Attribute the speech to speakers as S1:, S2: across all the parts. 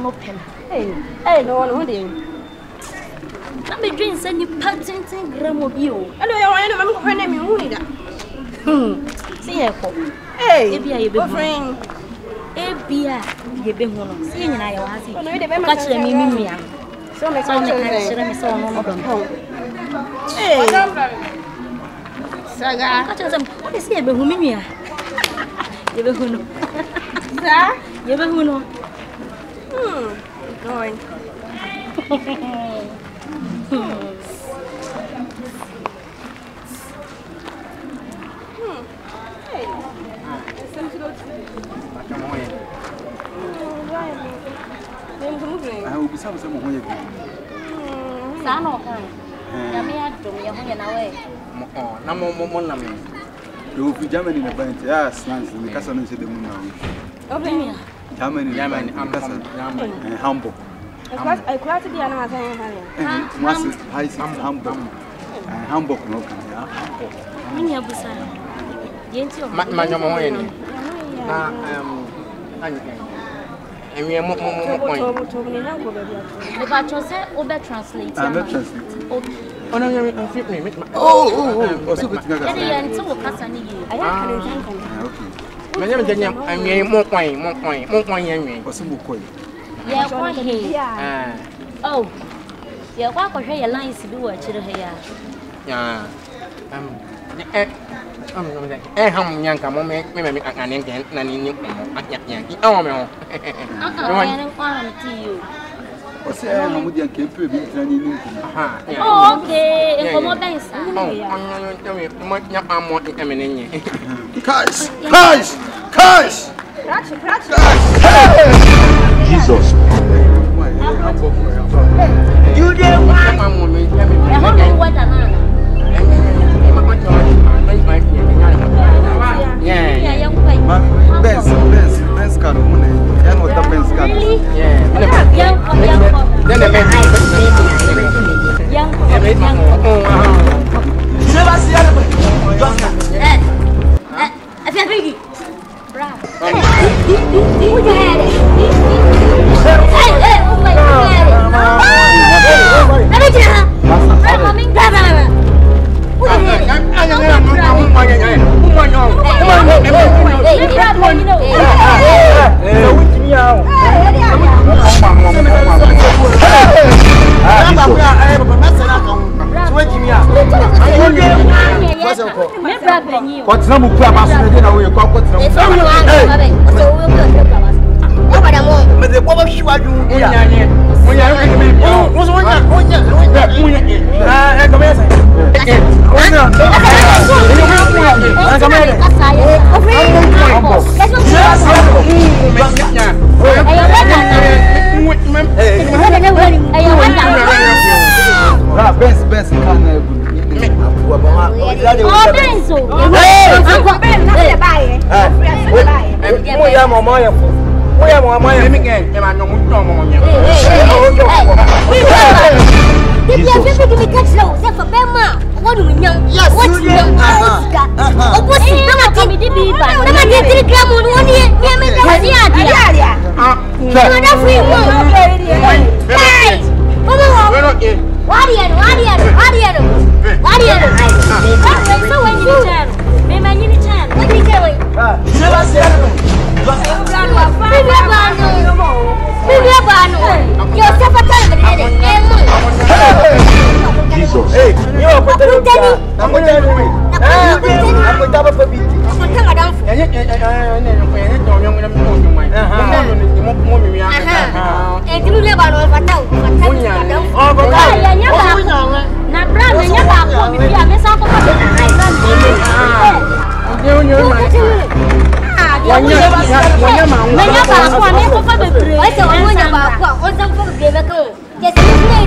S1: No pen. Hey, no one holding. Let me drink any patent and gram of you. I know her name is See, hey, if you are friend. Ebia, you be one. Seeing I was catch me. So make some Hey, Saga, catch them. What is here? Behumia. You be who know. You be who know. Going. Hey, listen to those. I will be some way. Sano, no more. You will be Germany in a bunch. Yes, Nancy, the cousin is the moon now. Germany, and humble. I quite the animal humble. Humble, no, and we are more point. If I just say, over translate. I'm not translating. Oh, no, you're going to fit me. Oh, so good. My name is Daniel. I'm a more point, young man. Or some point. Yeah, oh, yeah, what could your lines do what you hear? Yeah, I'm young, come on, make me an Indian, and in you. Oh, no, I don't you. What's the name of your camp? Oh, okay, come on, thanks. I'm more eminent. Cash! Jesus. You didn't want What's the name of your best Jesus. Hey, you are put I'm going to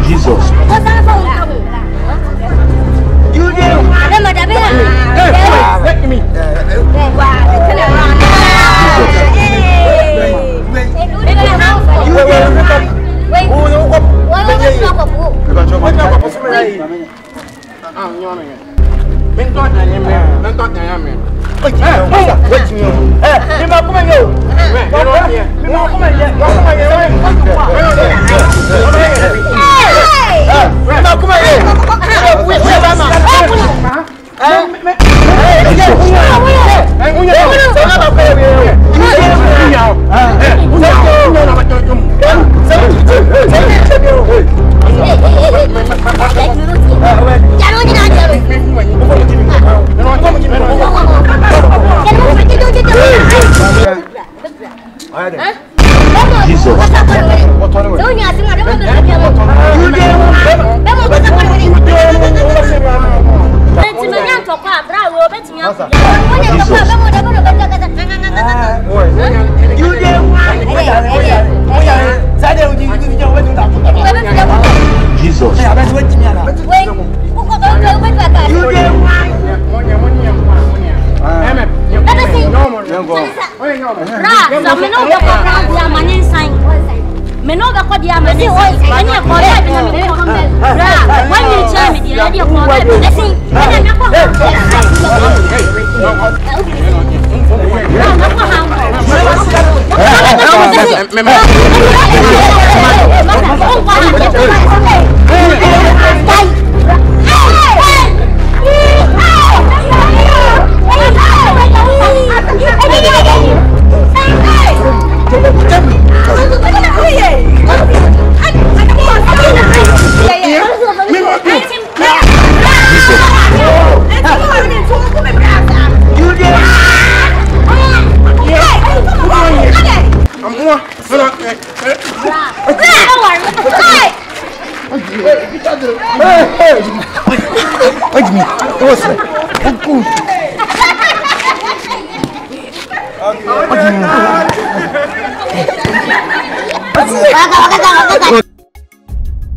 S1: Jesus. You do. Let me. Wait.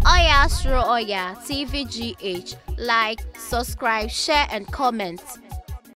S2: Oya Astro Oya TVGH. Like, subscribe, share and comment.